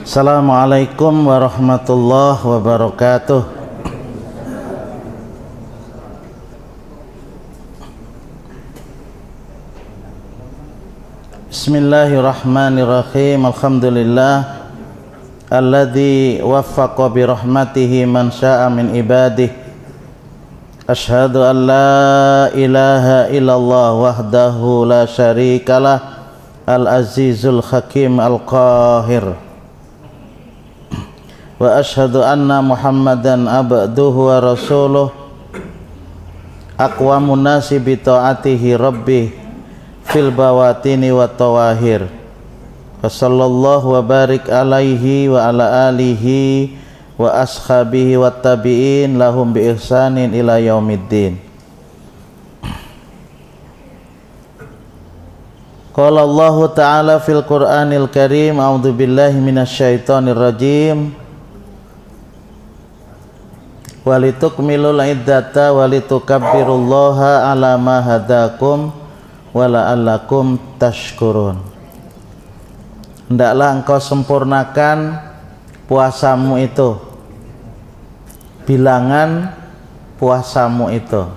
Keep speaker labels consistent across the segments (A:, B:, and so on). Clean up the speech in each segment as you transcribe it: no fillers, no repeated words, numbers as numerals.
A: Assalamualaikum warahmatullahi wabarakatuh. Bismillahirrahmanirrahim. Alhamdulillah alladzi waffaqa bi rahmatihi man syaa'a min ibadihi. Asyhadu an la ilaha illallah wahdahu la syarikalah al-azizul hakim al-qahir. Wa asyhadu anna Muhammadan abduhu wa rasuluh aqwamun nasi bi taatihi rabbih fil bawatini wa tawahir. Wa sallallahu wa barik alaihi wa ala alihi wa ashabihi wa tabi'in lahum bi ihsanin ila yaumiddin. Qala Allah ta'ala fil Qur'anil Karim, a'udzu billahi minasyaitonir rajim. Walitukmilul iddata walitukabbirullaha ala ma hadakum wa la'allakum tashkurun. Hendaklah engkau sempurnakan puasamu itu, bilangan puasamu itu,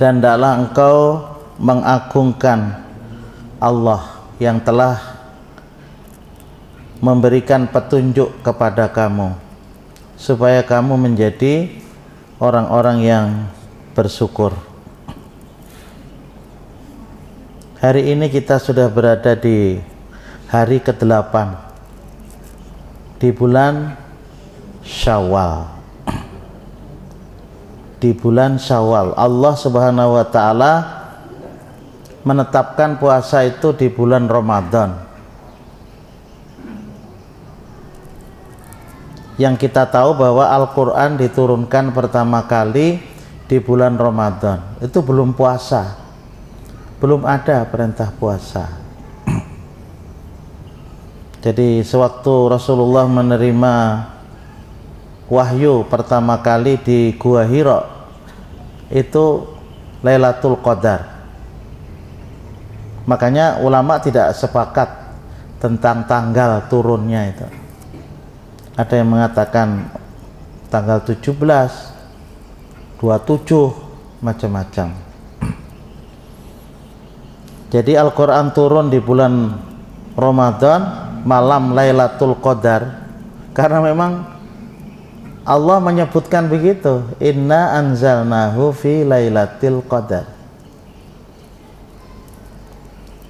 A: dan hendaklah engkau mengagungkan Allah yang telah memberikan petunjuk kepada kamu supaya kamu menjadi orang-orang yang bersyukur. Hari ini kita sudah berada di hari ke-8 di bulan Syawal. Di bulan Syawal Allah Subhanahu wa taala menetapkan puasa itu di bulan Ramadan. Yang kita tahu bahwa Al-Quran diturunkan pertama kali di bulan Ramadan. Itu belum puasa, belum ada perintah puasa. Jadi sewaktu Rasulullah menerima wahyu pertama kali di Gua Hira, itu Lailatul Qadar. Makanya ulama tidak sepakat tentang tanggal turunnya itu. Ada yang mengatakan tanggal 17, 27, macam-macam. Jadi Al-Quran turun di bulan Ramadan, malam Lailatul Qadar, karena memang Allah menyebutkan begitu, inna anzalnahu fi Lailatul Qadar.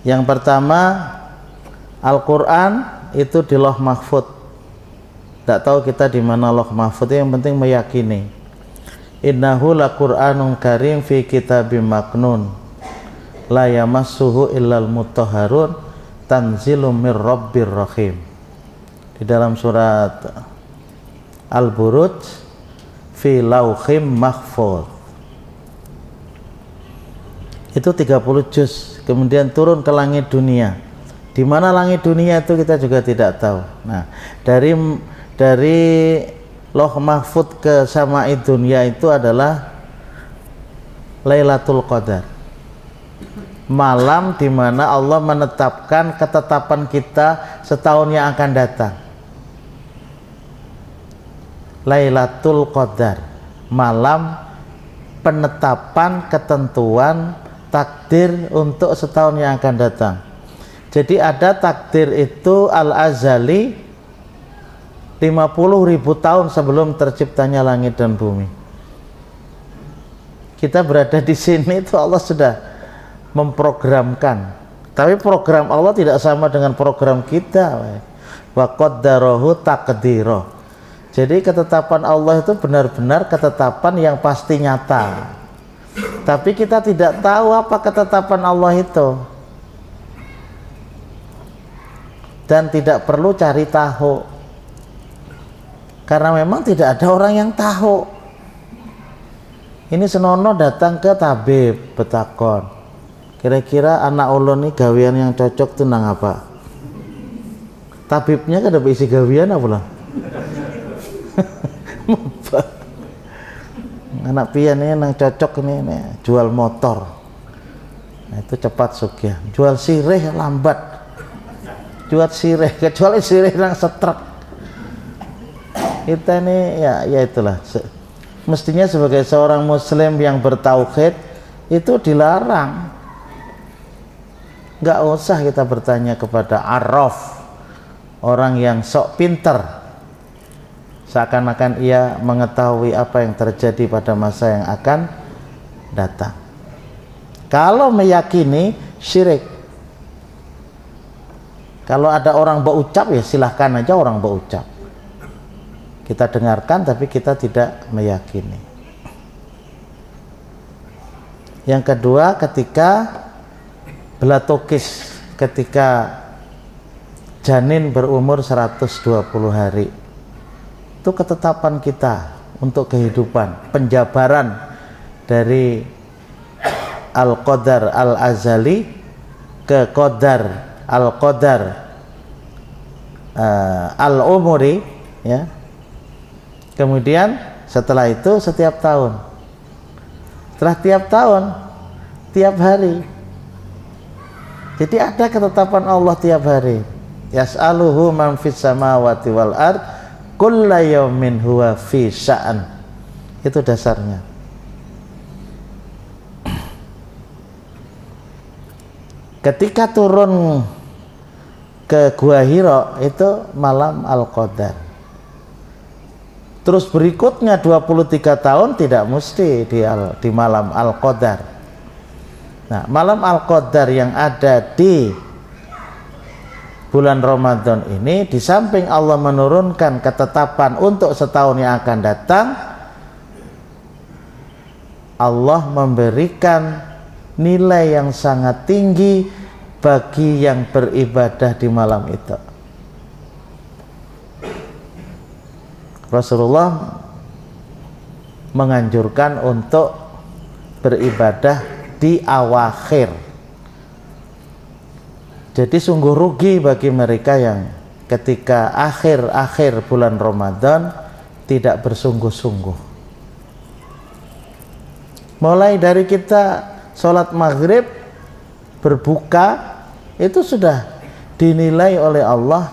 A: Yang pertama, Al-Quran itu di Lauh Mahfudz. Tidak tahu kita di mana Lauh Mahfudz, yang penting meyakini. Innahu laqur'anun karim fi kitabim maknun la yamassuhu illal mutahharun tanzilum mir rabbir rahim. Di dalam surat Al-Buruj, fi lauhim mahfudz. Itu 30 juz. Kemudian turun ke langit dunia. Di mana langit dunia itu kita juga tidak tahu. Nah, dari Lauh Mahfudz ke Sama'id dunia itu adalah Lailatul Qadar, malam di mana Allah menetapkan ketetapan kita setahun yang akan datang. Lailatul Qadar, malam penetapan ketentuan takdir untuk setahun yang akan datang. Jadi ada takdir itu al-azali 50.000 tahun sebelum terciptanya langit dan bumi. Kita berada di sini itu Allah sudah memprogramkan. Tapi program Allah tidak sama dengan program kita. Wa qaddarahu taqdira. Jadi ketetapan Allah itu benar-benar ketetapan yang pasti nyata. Tapi kita tidak tahu apa ketetapan Allah itu. Dan tidak perlu cari tahu. Karena memang tidak ada orang yang tahu. Ini senono datang ke tabib betakon, kira-kira anak ulun ini gawean yang cocok tuh nang apa? Tabibnya kan ada isi gawean apa lah? Anak pian ini nang cocok ini jual motor. Nah, itu cepat sugih. Jual sirih lambat. jual sirih, kecuali sirih yang setrek. Kita ini ya itulah. Mestinya sebagai seorang muslim yang bertauhid itu dilarang. Nggak usah kita bertanya kepada arraf, orang yang sok pinter, seakan-akan ia mengetahui apa yang terjadi pada masa yang akan datang. Kalau meyakini syirik. Kalau ada orang berucap ya silahkan aja orang berucap, kita dengarkan tapi kita tidak meyakini. Yang kedua, ketika belatokis, ketika janin berumur 120 hari, itu ketetapan kita untuk kehidupan, penjabaran dari al-qadar al-azali ke qadar al-qadar al-umuri, ya. Kemudian setelah itu setiap tahun, setelah tiap tahun, tiap hari. Jadi ada ketetapan Allah tiap hari. Yas'aluhu man fis samawati wal ard kulla yaumin huwa fi sya'an. Itu dasarnya. Ketika turun ke Gua Hira itu malam Al-Qadar. Terus berikutnya 23 tahun tidak mesti di malam Al-Qadar. Nah, malam Al-Qadar yang ada di bulan Ramadan ini, di samping Allah menurunkan ketetapan untuk setahun yang akan datang, Allah memberikan nilai yang sangat tinggi bagi yang beribadah di malam itu. Rasulullah menganjurkan untuk beribadah di awakhir. Jadi sungguh rugi bagi mereka yang ketika akhir-akhir bulan Ramadan tidak bersungguh-sungguh. Mulai dari kita sholat maghrib, berbuka, itu sudah dinilai oleh Allah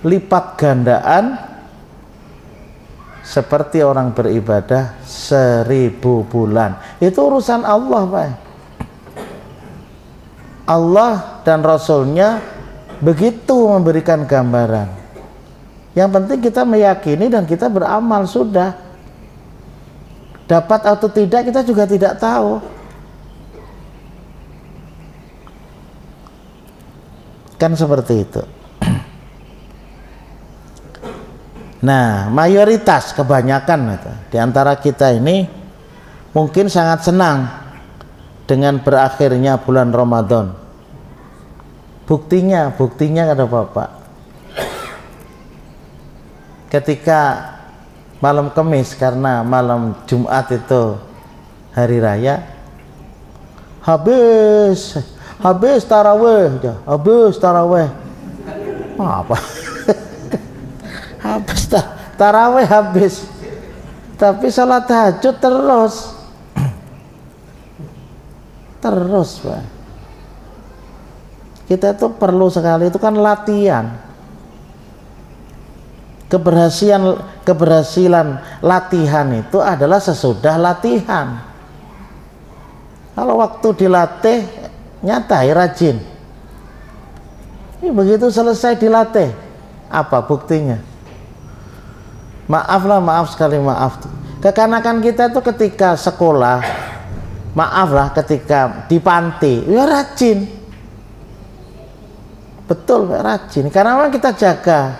A: lipat gandaan seperti orang beribadah 1000 bulan. Itu urusan Allah, Pak. Allah dan Rasulnya begitu memberikan gambaran. Yang penting kita meyakini dan kita beramal, sudah. Dapat atau tidak kita juga tidak tahu. Kan seperti itu. Nah, mayoritas, kebanyakan di antara kita ini mungkin sangat senang dengan berakhirnya bulan Ramadan. Buktinya kata Bapak, ketika malam Kamis, karena malam Jumat itu hari raya, habis taraweh, apa? Habis taraweh habis, tapi sholat tahajud terus, Pak. Kita itu perlu sekali, itu kan latihan. Keberhasilan latihan itu adalah sesudah latihan. Kalau waktu dilatih nyata rajin, ini begitu selesai dilatih, apa buktinya? Maaf sekali, kekanakan kita itu ketika sekolah, ketika di panti, ya rajin, betul, rajin, karena memang kita jaga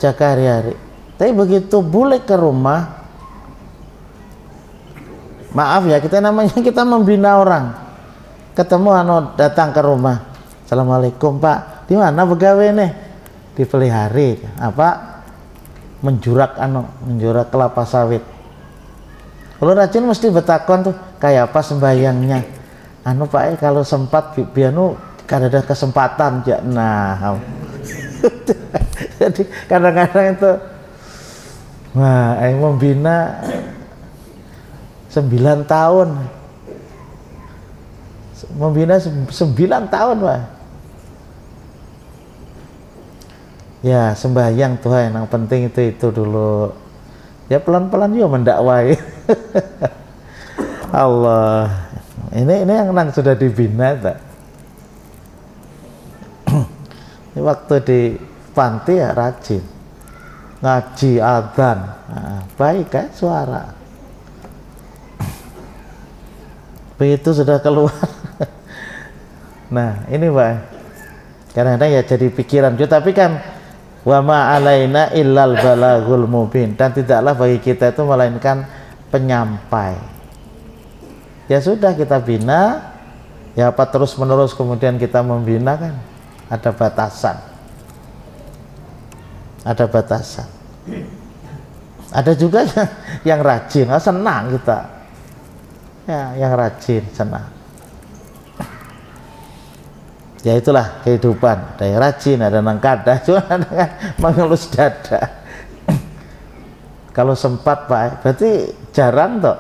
A: hari-hari. Tapi begitu balik ke rumah, kita namanya kita membina orang, ketemu datang ke rumah, assalamualaikum Pak, di mana pegawai nih? Dipelihari apa? menjurak kelapa sawit. Kalau rajin mesti betakon tuh, kayak apa sembayangnya? Pak, kalau sempat bianu kada ada kesempatan ya. Nah, jadi kadang-kadang itu membina 9 tahun. Membina 9 tahun, Pak. Ya sembahyang Tuhan, yang penting itu dulu. Ya pelan-pelan juga mendakwai. Allah, ini yang sudah dibina tak? Ini waktu di panti ya rajin ngaji adzan, nah, baik kan suara. Begitu sudah keluar. Nah ini Pak, kadang-kadang ya jadi pikiran juga, tapi kan wa ma alaina illal balagul mubin, dan tidaklah bagi kita itu melainkan penyampai. Ya sudah kita bina, ya apa terus menerus kemudian kita membina, kan ada batasan, ada batasan. Ada juga yang rajin, senang kita ya, yang rajin senang. Ya itulah kehidupan, ada yang rajin, ada yang kada, cuma ada yang mengelus dada. Kalau sempat Pak, berarti jarang toh.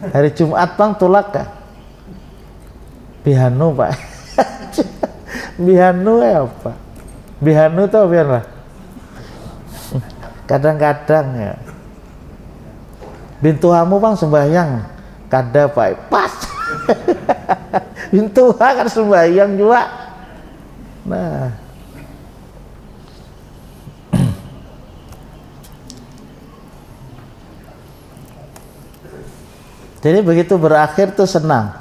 A: Hari Jumat Bang tulak kan? Bihanu Pak. Bihanu ya apa? Bihanu tau biarlah. Kadang-kadang ya. Bintu hamu Bang sembahyang kada Pak, pas. Bintu kan sembahyang juga. Nah. Jadi begitu berakhir tuh senang.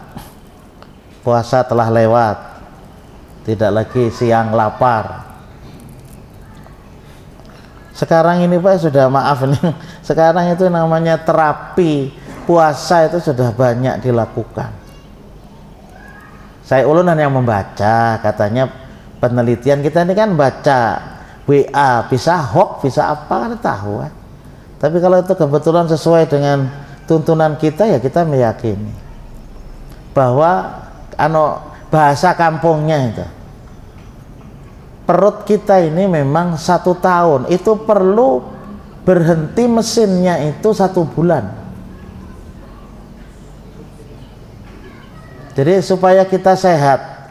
A: Puasa telah lewat. Tidak lagi siang lapar. Sekarang ini Pak sudah, maaf nih, sekarang itu namanya terapi puasa itu sudah banyak dilakukan. Saya ulun hanya membaca, katanya penelitian kita ini kan baca WA, bisa hoax, bisa apa, kan tahu kan. Tapi kalau itu kebetulan sesuai dengan tuntunan kita, ya kita meyakini bahwa bahasa kampungnya itu, perut kita ini memang 1 tahun itu perlu berhenti mesinnya itu 1 bulan. Jadi supaya kita sehat,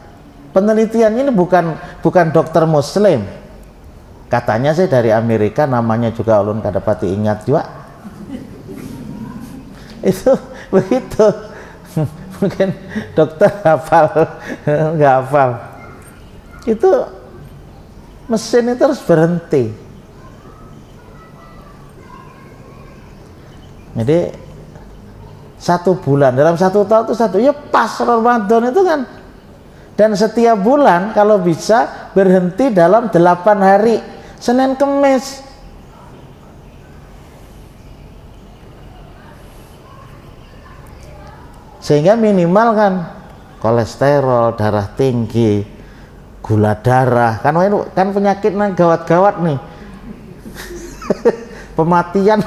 A: penelitian ini bukan dokter muslim, katanya sih dari Amerika, namanya juga ulun kada pati ingat juga. Itu begitu. Mungkin dokter hafal, nggak hafal. Itu mesin itu harus berhenti. Jadi 1 bulan, dalam 1 tahun itu ya pas Ramadan itu kan. Dan setiap bulan kalau bisa berhenti dalam 8 hari, Senin Kemis. Sehingga minimal kan kolesterol, darah tinggi, gula darah, kan penyakit yang gawat-gawat nih. Pematian.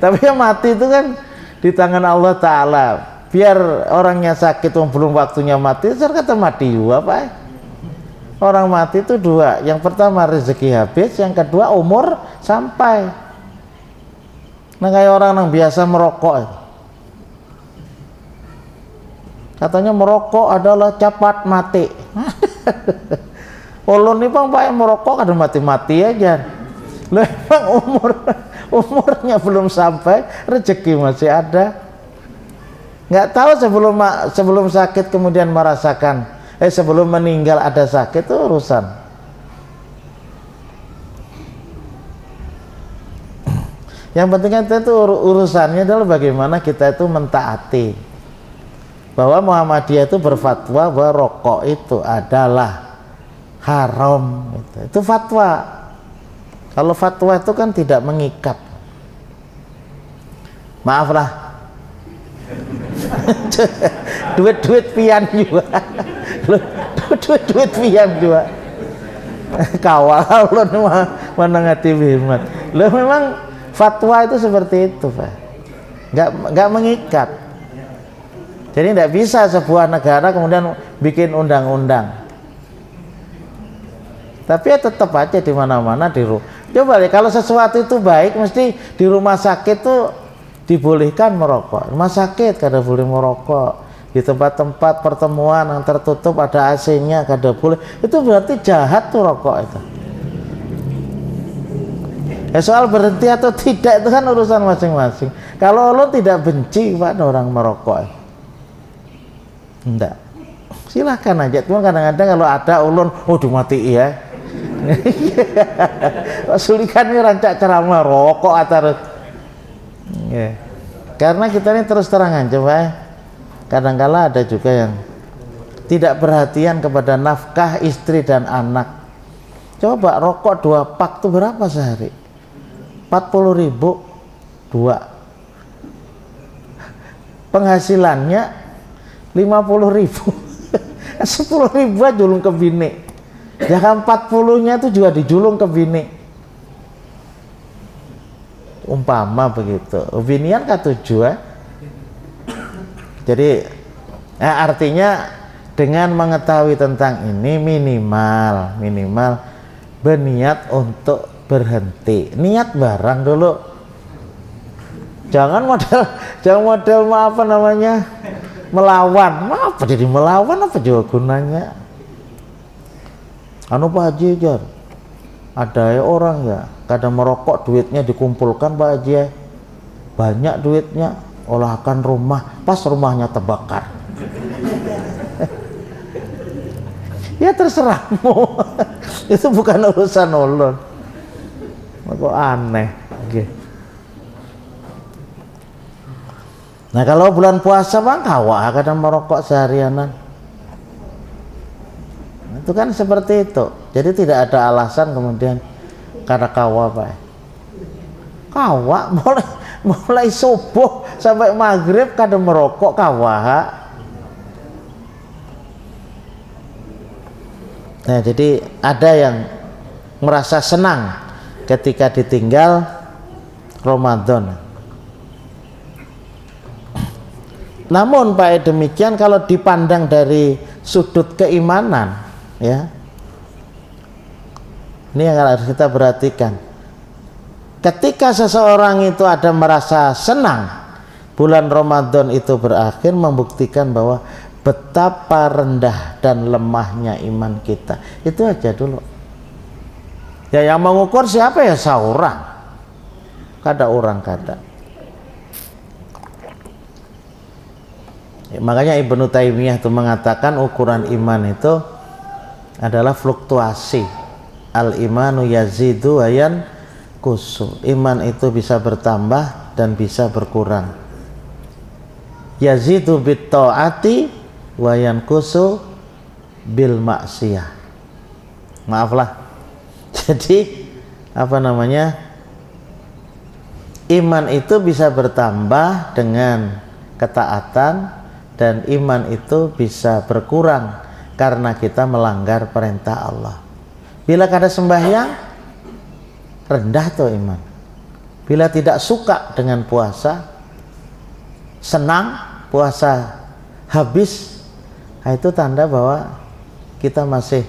A: Tapi yang mati itu kan di tangan Allah Ta'ala. Biar orangnya sakit belum waktunya mati, kata mati juga Pak. Orang mati itu 2, yang pertama rezeki habis, yang kedua umur sampai. Nah kayak orang yang biasa merokok, katanya merokok adalah cepat mati. Ulun nih Bang Pak, merokok kadang mati-mati aja. Loh emang umurnya belum sampai, rezeki masih ada. Nggak tahu sebelum sakit kemudian merasakan, sebelum meninggal ada sakit, itu urusan. Yang penting itu urusannya adalah bagaimana kita itu mentaati. Bahwa Muhammadiyah itu berfatwa bahwa rokok itu adalah haram. Itu fatwa. Kalau fatwa itu kan tidak mengikat. Maaflah. Duit pian juga. Duit pian juga. Kawal lo menengati bimat. Lo memang fatwa itu seperti itu Pak. Nggak mengikat. Jadi tidak bisa sebuah negara kemudian bikin undang-undang. Tapi ya tetap aja di mana-mana coba deh, kalau sesuatu itu baik, mesti di rumah sakit tuh dibolehkan merokok. Rumah sakit kada boleh merokok, di tempat-tempat pertemuan yang tertutup ada AC-nya, kada boleh, itu berarti jahat tuh rokok itu. Ya soal berhenti atau tidak itu kan urusan masing-masing. Kalau ulun tidak benci pada orang merokok, enggak, silahkan aja. Cuma kadang-kadang kalau ada ulun, oh dimati ya. Sulikan ini rancak ceramah rokok atau ya. Karena kita ini terus terangan coba ya. Kadang-kala ada juga yang tidak perhatian kepada nafkah istri dan anak. Coba rokok 2 pak itu berapa sehari? 40.000 2. Penghasilannya 50.000. 10.000 aja julung ke bini. Jangan 40-nya itu juga dijulung ke bini. Umpama begitu. Binian kan tujuan. Jadi artinya dengan mengetahui tentang ini minimal berniat untuk berhenti. Niat barang dulu. Jangan model apa namanya? Melawan. Apa jadi melawan, apa juga gunanya? Anu Pak Haji jar. Ada ya orang ya, kadang merokok duitnya dikumpulkan Pak Haji ya. Banyak duitnya, olahkan rumah, pas rumahnya terbakar. Ya terserahmu. Itu bukan urusan ulun. Kok aneh. Okay. Nah kalau bulan puasa bang kawa kadang merokok seharianan. Itu kan seperti itu. Jadi tidak ada alasan kemudian karena kawa pak. Kawa mulai subuh sampai maghrib kadang merokok kawa. Nah jadi ada yang merasa senang ketika ditinggal Ramadan. Namun Pak demikian kalau dipandang dari sudut keimanan ya, ini yang harus kita perhatikan. Ketika seseorang itu ada merasa senang bulan Ramadan itu berakhir, membuktikan bahwa betapa rendah dan lemahnya iman kita. Itu aja dulu. Ya yang mengukur siapa ya seorang. Kada orang kada. Ya, makanya Ibnu Taimiyah itu mengatakan ukuran iman itu adalah fluktuasi. Al imanu yazidu wayan kusu. Iman itu bisa bertambah dan bisa berkurang. Yazidu bit taati wayan kusu bil maksiyah. Maaflah. Jadi apa namanya? Iman itu bisa bertambah dengan ketaatan dan iman itu bisa berkurang karena kita melanggar perintah Allah. Bila kada sembahyang rendah tuh iman. Bila tidak suka dengan puasa, senang puasa habis, nah itu tanda bahwa kita masih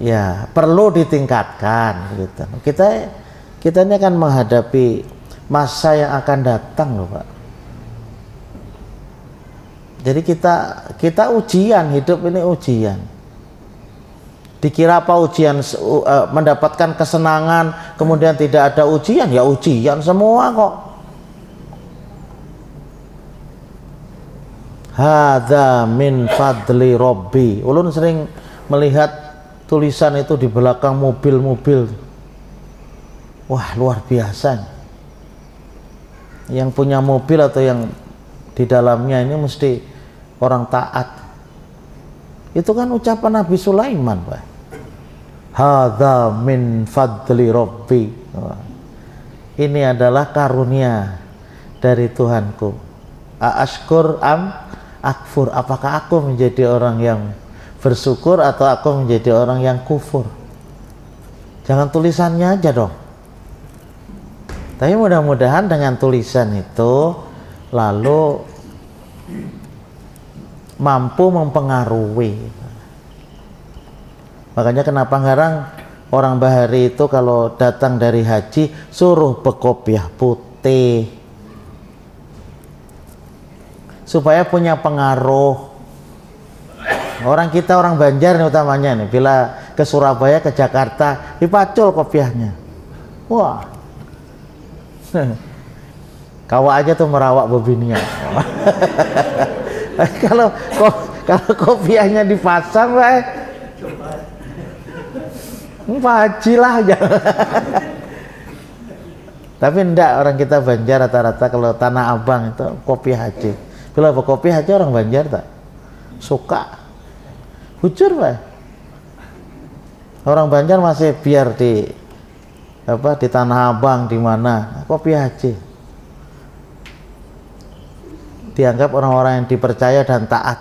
A: ya perlu ditingkatkan gitu. Kita ini akan menghadapi masa yang akan datang loh Pak. Jadi kita ujian, hidup ini ujian. Dikira apa ujian mendapatkan kesenangan, kemudian tidak ada ujian, ya ujian semua kok. Hadza min fadli Rabbi. Ulun sering melihat tulisan itu di belakang mobil-mobil. Wah, luar biasa. Yang punya mobil atau yang di dalamnya ini mesti orang taat. Itu kan ucapan Nabi Sulaiman, Pak. Hadza min fadli Rabbi. Ini adalah karunia dari Tuhanku. Ashkur am akfur. Apakah aku menjadi orang yang bersyukur atau aku menjadi orang yang kufur? Jangan tulisannya aja dong. Tapi mudah-mudahan dengan tulisan itu lalu mampu mempengaruhi. Makanya kenapa ngarang orang Bahari itu kalau datang dari haji suruh bekopiah putih, supaya punya pengaruh. Orang kita orang Banjar nih utamanya nih, bila ke Surabaya, ke Jakarta, dipacul kopiahnya. Wah, kawa aja tuh merawak bebininya. kalau kopiahnya dipasang, paji lah aja. Tapi enggak, orang kita Banjar rata-rata kalau Tanah Abang itu kopi haji. Bila kopi haji orang Banjar tak suka. Bujur Pak. Orang Banjar masih biar di Tanah Abang di mana kopi haji. Dianggap orang-orang yang dipercaya dan taat.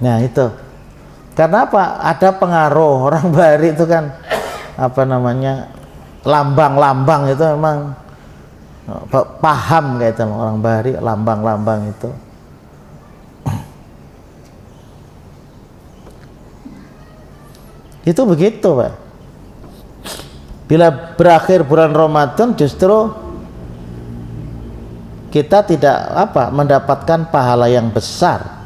A: Nah itu. Karena apa? Ada pengaruh. Orang Bari itu kan lambang-lambang itu memang paham kayak itu orang Bari, lambang-lambang itu. Itu begitu Pak. Bila berakhir bulan Ramadan justru kita tidak mendapatkan pahala yang besar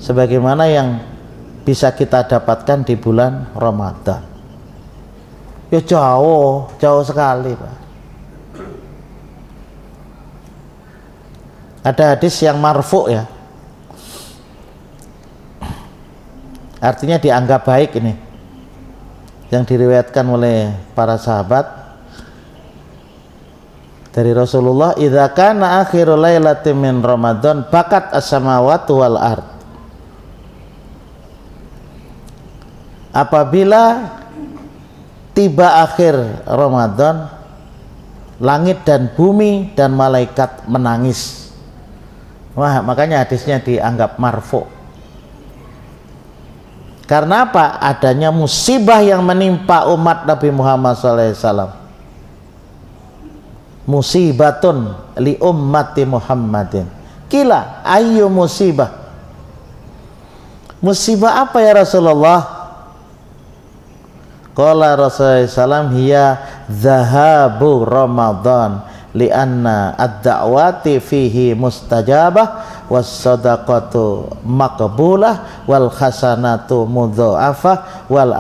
A: sebagaimana yang bisa kita dapatkan di bulan Ramadan. Ya jauh sekali Pak. Ada hadis yang marfu ya, artinya dianggap baik ini, yang diriwayatkan oleh para sahabat dari Rasulullah, idza kana akhirul lailatin min Ramadan bakat as-samawati wal ard. Apabila tiba akhir Ramadan, langit dan bumi dan malaikat menangis. Wah, makanya hadisnya dianggap marfu. Karena apa? Adanya musibah yang menimpa umat Nabi Muhammad SAW. Musibatun li ummati Muhammadin. Kila ayyu musibah. Musibah apa ya Rasulullah? Qala Rasulullah SAW, hiya zahabu Ramadan lianna ad-da'wati fihi mustajabah was sadaqatu maqbulah wal hasanatu mudha'afah wal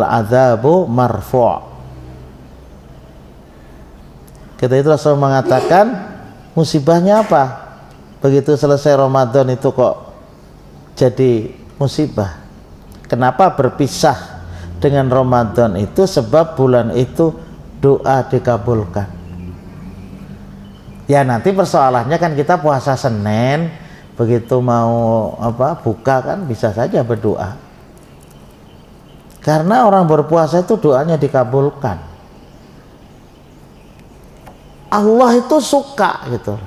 A: adzabu marfu'. Kita itu Rasul mengatakan musibahnya apa? Begitu selesai Ramadan itu kok jadi musibah. Kenapa berpisah dengan Ramadan itu? Sebab bulan itu doa dikabulkan. Ya nanti persoalannya kan kita puasa Senin, begitu mau buka kan bisa saja berdoa. Karena orang berpuasa itu doanya dikabulkan. Allah itu suka gitu.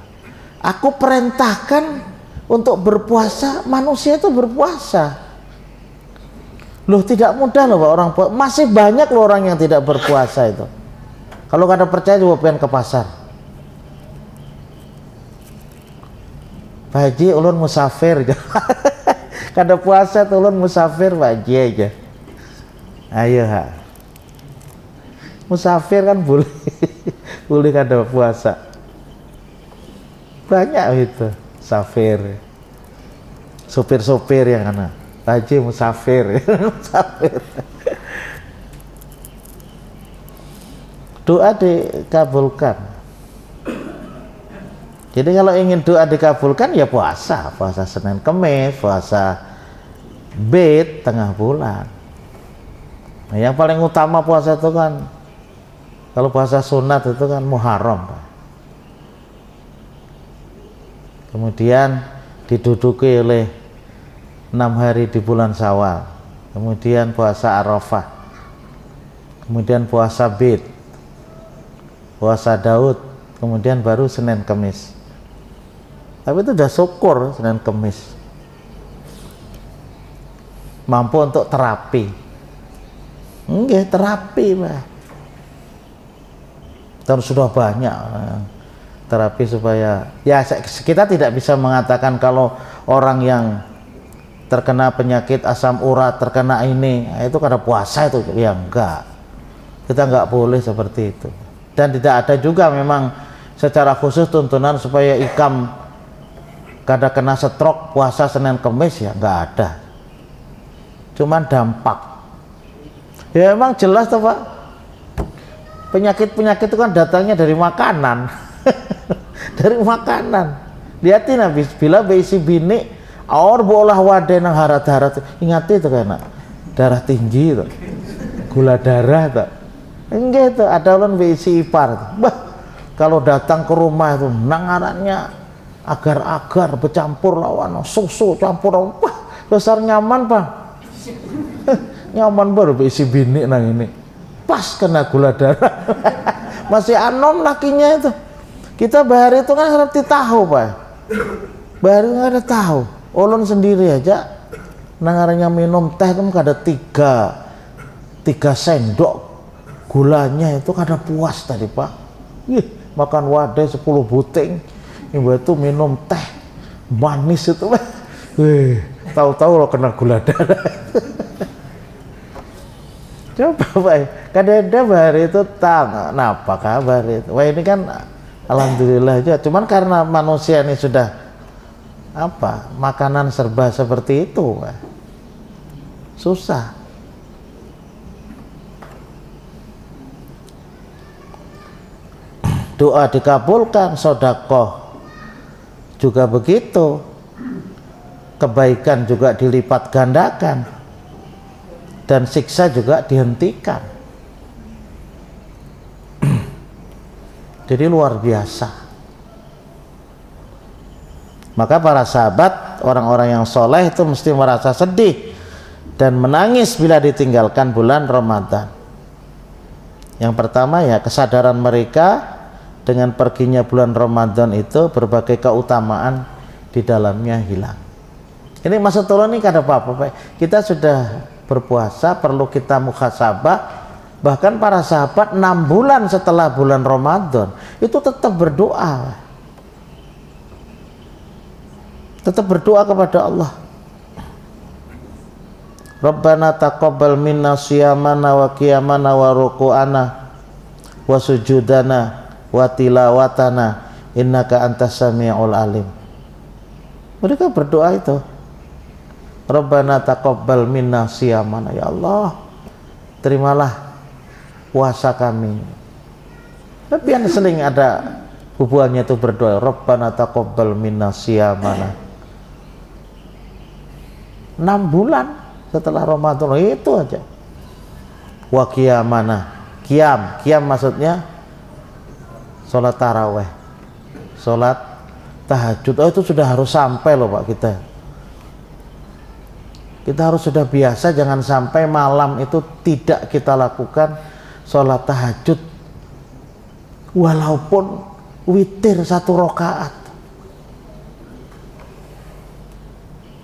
A: Aku perintahkan untuk berpuasa, manusia itu berpuasa. Loh tidak mudah loh Pak orang puasa. Masih banyak loh orang yang tidak berpuasa itu. Kalau kada percaya coba pengen ke pasar. Pak Haji ulun musafir. Kada puasa tuh ulun musafir Pak Haji aja. Ayo ha. Musafir kan boleh. Boleh kada puasa. Banyak itu musafir. Supir-supir yang ana. Pak Haji musafir. Musafir. Doa dikabulkan. Jadi kalau ingin doa dikabulkan ya puasa Senin Kemis, puasa Bid tengah bulan. Nah, yang paling utama puasa itu kan, kalau puasa sunat itu kan Muharram. Kemudian diduduki oleh 6 hari di bulan Syawal. Kemudian puasa Arafah. Kemudian puasa Bid. Puasa Daud, kemudian baru Senin Kemis. Tapi itu udah syukur Senin Kemis. Mampu untuk terapi. Enggak, terapi Pak. Terus sudah banyak terapi supaya ya kita tidak bisa mengatakan kalau orang yang terkena penyakit asam urat, terkena ini itu karena puasa itu ya enggak. Kita enggak boleh seperti itu. Dan tidak ada juga memang secara khusus tuntunan supaya ikam kada kena stroke puasa Senin Kemis ya nggak ada, cuman dampak. Ya emang jelas tuh Pak, penyakit-penyakit itu kan datangnya dari makanan. Dari makanan. Lihatin habis bila beisi bini aor bolah wadah nang harat-harat, ingati itu kena darah tinggi itu, gula darah itu enggak itu ada ulun beisi ipar. Bah, kalau datang ke rumah itu nangarannya agar-agar bercampur lawan susu campur lawan, wah besar nyaman Pak. Nyaman baru beisi bini nang ini pas kena gula darah. Masih anom lakinya itu. Kita bahari itu kan harus ditahu Pak, bahari nggak ada tahu. Ulun sendiri aja nangarannya minum teh itu ada tiga sendok gulanya itu kada puas tadi Pak. Makan wadah 10 buting ibu itu minum teh manis itu Pak. Tahu-tahu lo kena gula darah. Coba Pak, kadang-kadang bahari itu tang, apa kabar itu? Wah ini kan alhamdulillah aja. Cuman karena manusia ini sudah apa makanan serba seperti itu Pak, susah. Doa dikabulkan, sodakoh juga begitu, kebaikan juga dilipat gandakan, dan siksa juga dihentikan. Jadi luar biasa. Maka para sahabat, orang-orang yang soleh itu mesti merasa sedih dan menangis bila ditinggalkan bulan Ramadan. Yang pertama ya kesadaran mereka dengan perginya bulan Ramadan itu berbagai keutamaan di dalamnya hilang. Ini maksud tolong ini kada apa-apa, kita sudah berpuasa, perlu kita muhasabah. Bahkan para sahabat 6 bulan setelah bulan Ramadan itu tetap berdoa, tetap berdoa kepada Allah. Rabbana taqabbal minna siyamana wa qiyamana wa ruku'ana wa sujudana wa tilawatana innaka antas sami'ul alim. Mereka berdoa itu, Rabbana taqabbal minna siyamana, ya Allah terimalah puasa kami. Tapi yang sering ada hubungannya itu berdoa, Rabbana taqabbal minna siyamana. 6 bulan setelah Ramadan itu aja. Wa qiyamana, qiyam maksudnya sholat taraweh, sholat tahajud. Oh itu sudah harus sampai loh Pak kita. Kita harus sudah biasa, jangan sampai malam itu tidak kita lakukan sholat tahajud walaupun witir 1 rakaat.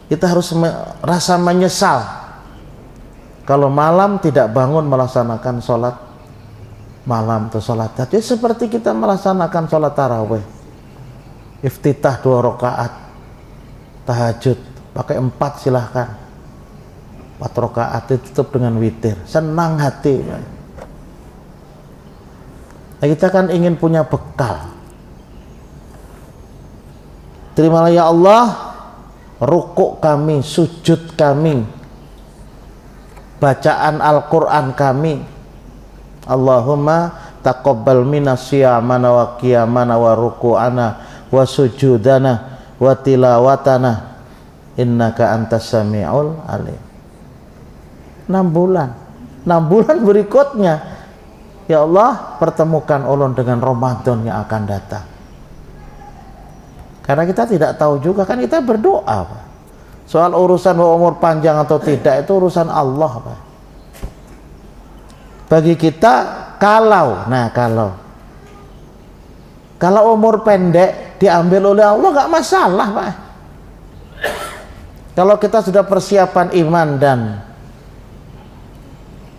A: Kita harus rasa menyesal kalau malam tidak bangun melaksanakan sholat malam atau sholat tahajud, seperti kita melaksanakan sholat taraweh, iftitah 2 rakaat, tahajud pakai 4 silahkan, 4 rakaat ditutup dengan witir, senang hati. Nah, kita kan ingin punya bekal. Terimalah ya Allah rukuk kami, sujud kami, bacaan Al-Quran kami. Allahumma taqabbal minas siyamana wa qiyamana wa ruku'ana wa sujudana wa tilawatana innaka antas sami'ul alim. 6 bulan. 6 bulan berikutnya, ya Allah pertemukan ulun dengan Ramadan yang akan datang. Karena kita tidak tahu juga, kan kita berdoa Pak. Soal urusan umur panjang atau tidak itu urusan Allah Pak. Bagi kita kalau umur pendek diambil oleh Allah nggak masalah Pak. Kalau kita sudah persiapan iman dan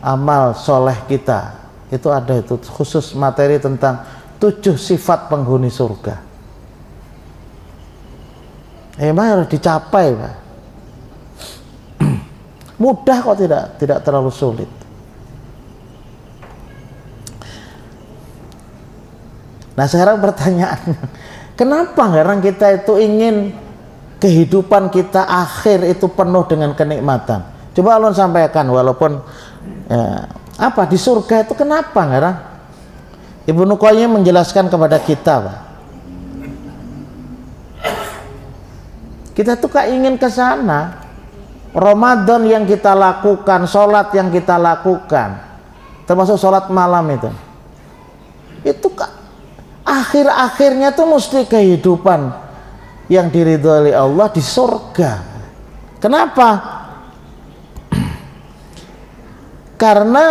A: amal soleh kita, itu ada itu khusus materi tentang 7 sifat penghuni surga. Emang harus dicapai Pak. Mudah kok, tidak terlalu sulit. Nah sekarang pertanyaannya, kenapa sekarang kita itu ingin kehidupan kita akhir itu penuh dengan kenikmatan? Coba Allah sampaikan, walaupun apa di surga itu kenapa sekarang? Ibnu Qayyim menjelaskan kepada kita, Pak. Kita tuh ingin ke sana. Ramadan yang kita lakukan, sholat yang kita lakukan, termasuk sholat malam itu akhir-akhirnya tuh mesti kehidupan yang diridhoi Allah di surga. Kenapa? Karena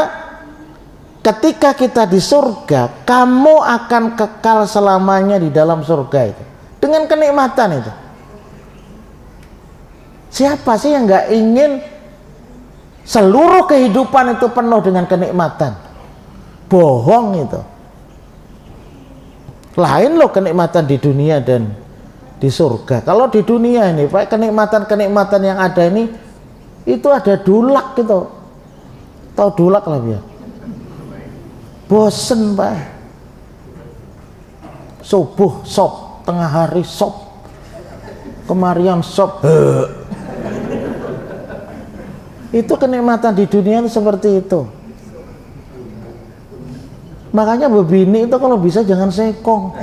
A: ketika kita di surga, kamu akan kekal selamanya di dalam surga itu dengan kenikmatan itu. Siapa sih yang nggak ingin seluruh kehidupan itu penuh dengan kenikmatan? Bohong itu. Lain loh kenikmatan di dunia dan di surga. Kalau di dunia ini, Pak, kenikmatan-kenikmatan yang ada ini, itu ada dulak gitu. Tahu dulak lah ya? Bosen, Pak. Subuh sop, tengah hari sop, kemarian sop. Itu kenikmatan di dunia itu seperti itu. Makanya bebini itu kalau bisa jangan sekong.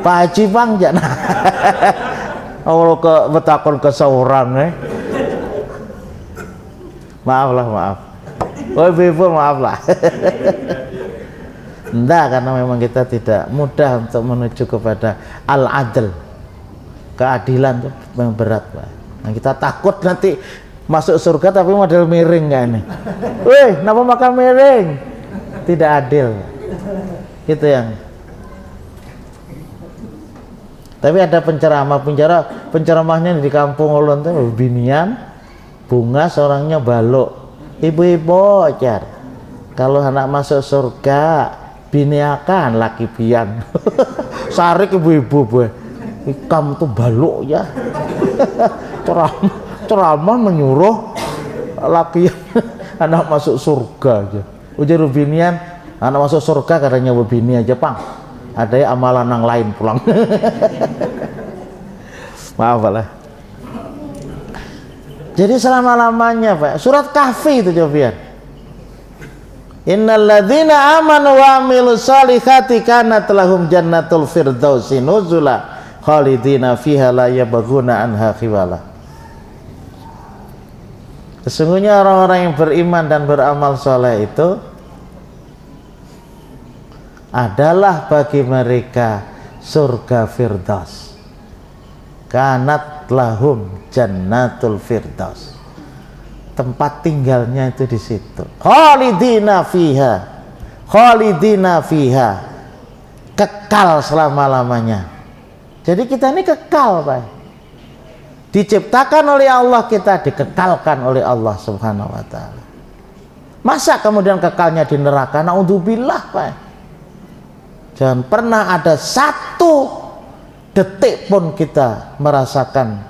A: Pak Haji Bang jangan. Kalau ke betakon ke seorang maaf lah, maaf. Oh Ibu maaf lah. Enggak, karena memang kita tidak mudah untuk menuju kepada al-adl. Keadilan itu memang berat, Pak. Nah, kita takut nanti masuk surga tapi model miring kayak ini. Wih, kenapa makan miring? Tidak adil. Itu yang. Tapi ada penceramahnya di kampung Ulun tuh binian, bunga seorangnya balok. Ibu-ibu jar. Kalau anak masuk surga, biniakan laki biang. Sarik ibu-ibu boy. Kamu tuh balok ya. Ceramah menyuruh laki anak masuk surga aja. Ujar binian, anak masuk surga katanya bini aja, Pang. Ada ya amalan yang lain pulang. Maaf lah. Jadi selama-lamanya, Pak. Surat Kahfi itu coba. Innal ladzina amanu wa amilus solihati kanat lahum jannatul firdausi nuzula khalidina fiha la yabghuna anha khiwala. Sesungguhnya orang-orang yang beriman dan beramal soleh itu adalah bagi mereka surga firdaus. Kanat lahum jannatul firdaus. Tempat tinggalnya itu di situ. Khalidina fiha. Kekal selama-lamanya. Jadi kita ini kekal, Pak. Diciptakan oleh Allah, kita dikekalkan oleh Allah Subhanahu wa ta'ala. Masa kemudian kekalnya di neraka? Naudzubillah, Pak. Jangan pernah ada satu detik pun kita merasakan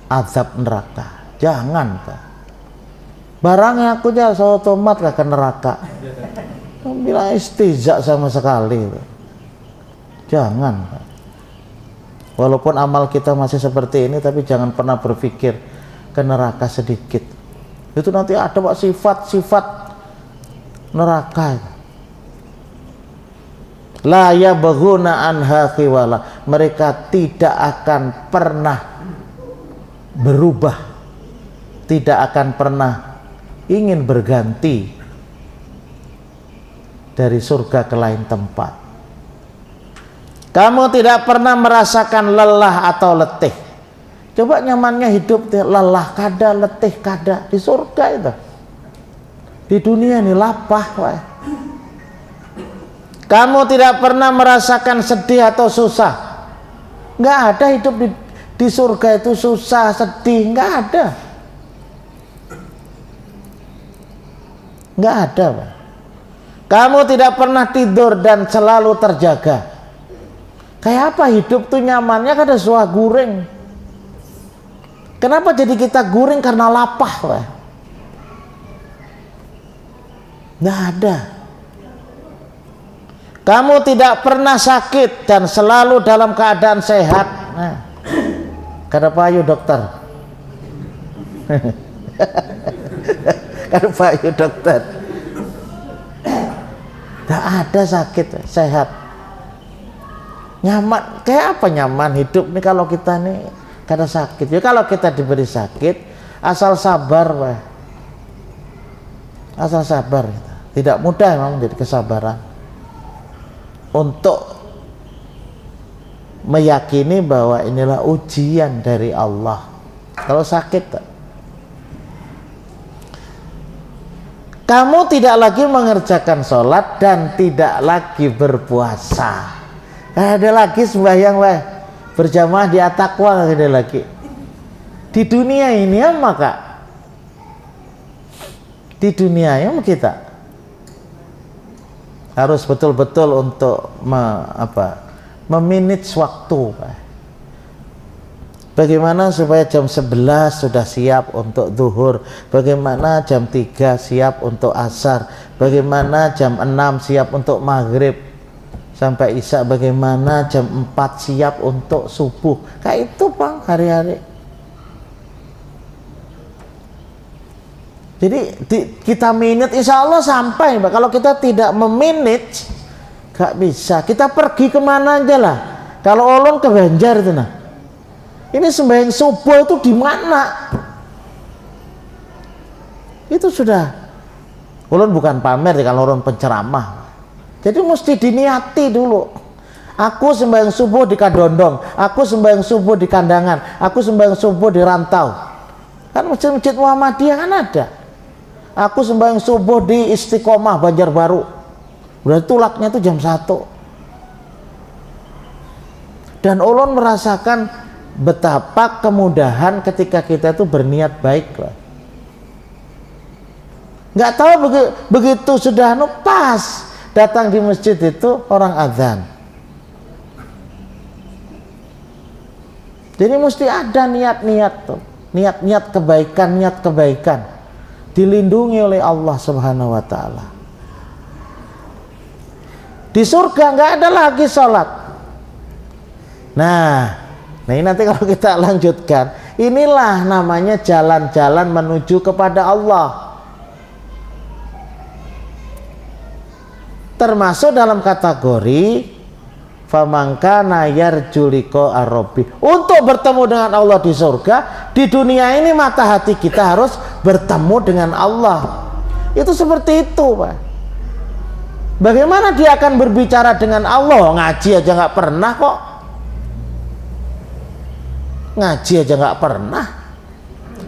A: azab neraka. Jangan, Pak. Barangnya aku aja otomat gak ke neraka. Bilang istizak sama sekali, Pak. Jangan, Pak. Walaupun amal kita masih seperti ini, tapi jangan pernah berpikir ke neraka sedikit. Itu nanti ada, Pak, sifat-sifat neraka. La yabghuna anha khiwala. Mereka tidak akan pernah berubah, tidak akan pernah ingin berganti dari surga ke lain tempat. Kamu tidak pernah merasakan lelah atau letih. Coba nyamannya hidup lelah kada, letih kada di surga itu. Di dunia ini lapah, Pak. Kamu tidak pernah merasakan sedih atau susah. Nggak ada hidup di surga itu susah, sedih, nggak ada. Nggak ada, Pak. Kamu tidak pernah tidur dan selalu terjaga. Kayak apa hidup tuh nyamannya kada suah guring. Kenapa jadi kita guring? Karena lapah, Pak. Nggak ada. Kamu tidak pernah sakit dan selalu dalam keadaan sehat. Nah, kata payu dokter. Kata payu dokter. Nggak ada sakit, sehat. Nyaman, kayak apa nyaman hidup nih kalau kita nih kada sakit? Ya kalau kita diberi sakit, asal sabar, weh. Asal sabar. Tidak mudah memang menjadi kesabaran untuk meyakini bahwa inilah ujian dari Allah. Kalau sakit, kamu tidak lagi mengerjakan sholat dan tidak lagi berpuasa. Ada lagi sembahyang, weh, berjamaah di at-taqwa, ada lagi. Di dunia ini ya, maka di dunia yang kita harus betul-betul untuk memanage waktu. Bagaimana supaya jam 11 sudah siap untuk zuhur, bagaimana jam 3 siap untuk asar, bagaimana jam 6 siap untuk maghrib sampai isya, bagaimana jam 4 siap untuk subuh. Kayak itu, Bang, hari-hari. Jadi kita manage, insya Allah sampai, Pak. Kalau kita tidak memanage, gak bisa. Kita pergi kemana aja lah. Kalau ulun ke Banjar itu, nah, ini sembahyang subuh itu di mana? Itu sudah. Ulun bukan pamer, kalau ulun penceramah. Jadi mesti diniati dulu. Aku sembahyang subuh di Kadondong, aku sembahyang subuh di Kandangan, aku sembahyang subuh di Rantau. Kan masjid-masjid Muhammadiyah kan ada. Aku sembahyang subuh di Istiqomah Banjarbaru. Berarti tulaknya itu jam 1. Dan ulun merasakan betapa kemudahan ketika kita itu berniat baik. Nggak tahu begitu sudah pas datang di masjid itu orang azan. Jadi mesti ada niat-niat tuh, niat-niat kebaikan, dilindungi oleh Allah Subhanahu wa ta'ala. Di surga nggak ada lagi sholat. Nah ini nanti kalau kita lanjutkan, inilah namanya jalan-jalan menuju kepada Allah. Termasuk dalam kategori famangkana yarjuliko arabi. Untuk bertemu dengan Allah di surga, di dunia ini mata hati kita harus bertemu dengan Allah. Itu seperti itu, Pak. Bagaimana dia akan berbicara dengan Allah? Ngaji aja nggak pernah kok. Ngaji aja nggak pernah.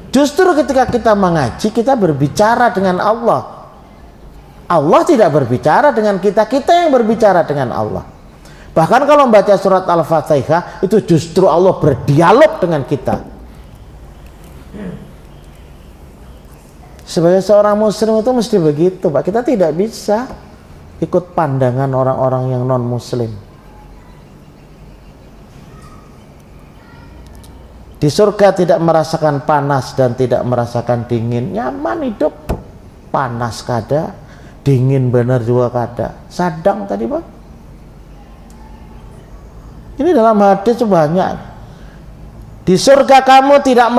A: Justru ketika kita mengaji, kita berbicara dengan Allah. Allah tidak berbicara dengan kita, kita yang berbicara dengan Allah. Bahkan kalau membaca surat Al-Fatihah, itu justru Allah berdialog dengan kita. Sebagai seorang muslim itu mesti begitu, Pak. Kita tidak bisa ikut pandangan orang-orang yang non muslim. Di surga tidak merasakan panas dan tidak merasakan dingin, nyaman hidup. Panas kada, dingin benar juga kada, sadang tadi, Pak. Ini dalam hadis banyak. Di surga kamu tidak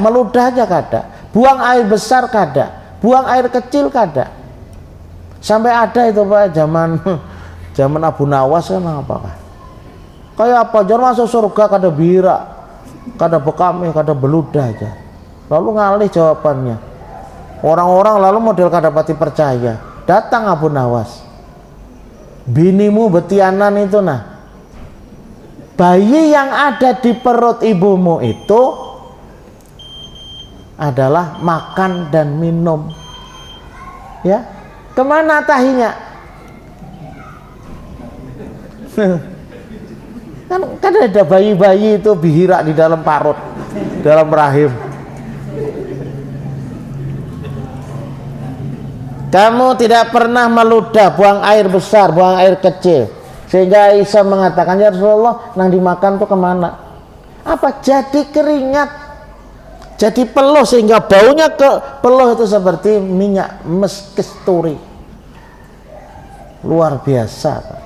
A: meludah aja kada, buang air besar kada, buang air kecil kada. Sampai ada itu, Pak, zaman Abu Nawas kan apakah? Kayak apa? Jangan masuk surga kada bira, kada bekame, kada beludah aja. Lalu ngalih jawabannya. Orang-orang lalu model kada pati percaya. Datang Abu Nawas. Binimu betianan itu, nah, bayi yang ada di perut ibumu itu adalah makan dan minum. Ya, kemana tahinya? kan ada bayi-bayi itu bihira di dalam parut, dalam rahim. Kamu tidak pernah meludah, buang air besar, buang air kecil. Sehingga Aisyah mengatakan, ya Rasulullah, nang dimakan tuh kemana? Apa? Jadi keringat, jadi peluh, sehingga baunya ke peluh itu seperti minyak kasturi. luar biasa.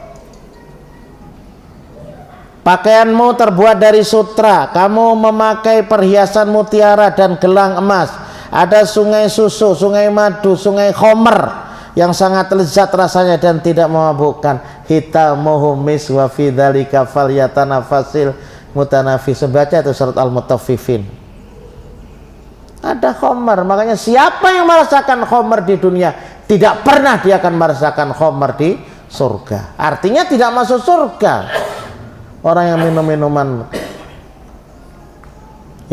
A: Pakaianmu terbuat dari sutra, kamu memakai perhiasan mutiara dan gelang emas, ada sungai susu, sungai madu, sungai khomer yang sangat lezat rasanya dan tidak memabukkan. Hitamuhu misk wa fi dzalika falyatanafasil mutanafisun. Baca itu surat Al-Mutaffifin. Ada khomer, makanya siapa yang merasakan khomer di dunia tidak pernah dia akan merasakan khomer di surga. Artinya tidak masuk surga orang yang minum minuman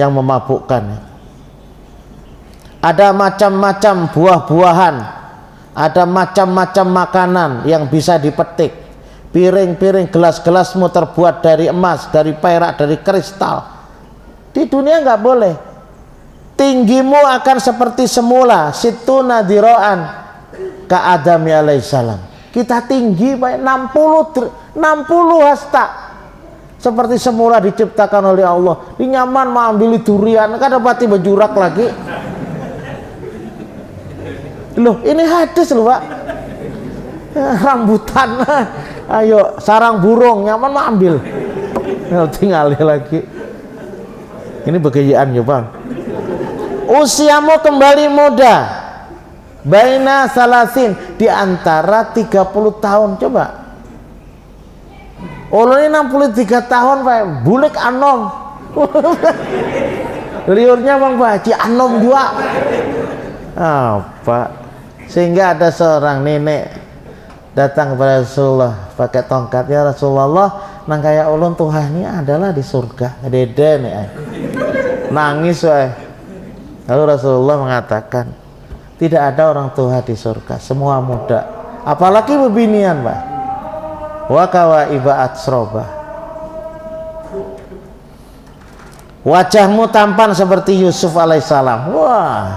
A: yang memabukkan. Ada macam-macam buah-buahan, ada macam-macam makanan yang bisa dipetik. Piring-piring, gelas-gelasmu terbuat dari emas, dari perak, dari kristal. Di dunia nggak boleh. Tinggimu akan seperti semula, situ nadiroan ke Adami alaihissalam. Kita tinggi 60 hasta, seperti semula diciptakan oleh Allah. Di nyaman mau ambil durian, kan dapat berjurak lagi. Loh, ini hadis loh Pak. Rambutan, ayo sarang burung nyaman mau ambil. Tinggal lagi. Ini begayaan ya Bang. Usiamu kembali muda, baina salasin, di antara 30 tahun. Coba ulun ini 63 tahun Pak, bulik anom. Liurnya Bang Haji anom juga. Apa? Sehingga ada seorang nenek datang kepada Rasulullah pakai tongkat, ya Rasulullah, nang kayak ulun Tuhannya adalah di surga. Dede nih, nangis wae. Lalu Rasulullah mengatakan, tidak ada orang tua di surga, semua muda, apalagi bebinian Pak. Wa kawaiba atsroba, wajahmu tampan seperti Yusuf alaihissalam. Wah,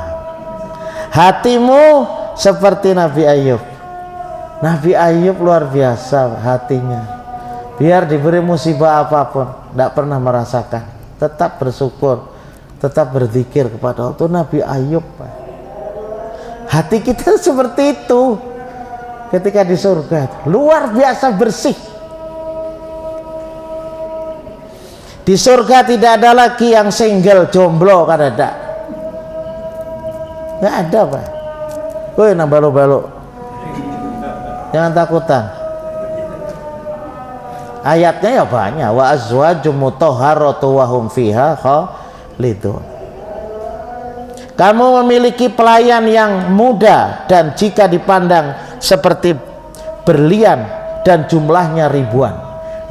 A: hatimu seperti Nabi Ayub. Nabi Ayub luar biasa hatinya, biar diberi musibah apapun tidak pernah merasakan, tetap bersyukur, tetap berzikir kepada Allah. Itu Nabi Ayub Pak. Hati kita seperti itu ketika di surga, luar biasa bersih. Di surga tidak ada lagi yang single, jomblo, kan ada? Nggak ada Pak. Woi, nah balo-balo, jangan takutan. Ayatnya ya banyak. Wa azwajum mutahharatu wa hum fiha khalidun. Kamu memiliki pelayan yang muda dan jika dipandang seperti berlian dan jumlahnya ribuan.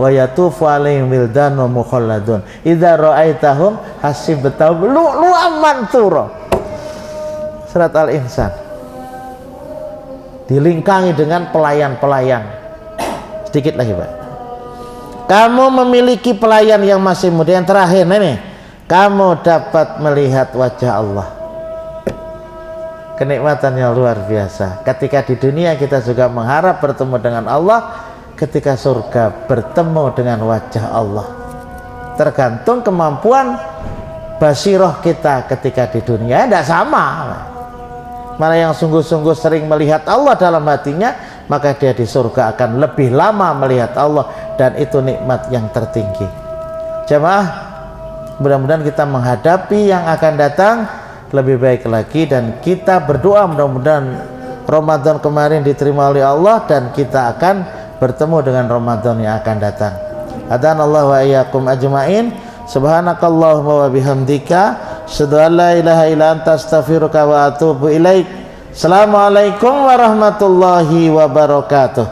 A: Wa yatufu alaihim wildanun mukhalladun idza ra'aitahum hasibtahum lu'lu'an mansura. Surat Al-Insan. Dilingkangi dengan pelayan-pelayan. Sedikit lagi Pak. Kamu memiliki pelayan yang masih muda. Yang terakhir ini, kamu dapat melihat wajah Allah. Kenikmatan yang luar biasa. Ketika di dunia kita juga mengharap bertemu dengan Allah, ketika surga bertemu dengan wajah Allah. Tergantung kemampuan basiroh kita ketika di dunia, tidak sama. Mana yang sungguh-sungguh sering melihat Allah dalam hatinya, maka dia di surga akan lebih lama melihat Allah, dan itu nikmat yang tertinggi. Jemaah, mudah-mudahan kita menghadapi yang akan datang lebih baik lagi, dan kita berdoa mudah-mudahan Ramadan kemarin diterima oleh Allah dan kita akan bertemu dengan Ramadan yang akan datang. Hadanallahu wa iyyakum ajmain. Subhanakallahumma wa bihamdika, asyhadu an la ilaha illa anta, astaghfiruka wa atubu ilaik. Assalamualaikum warahmatullahi wabarakatuh.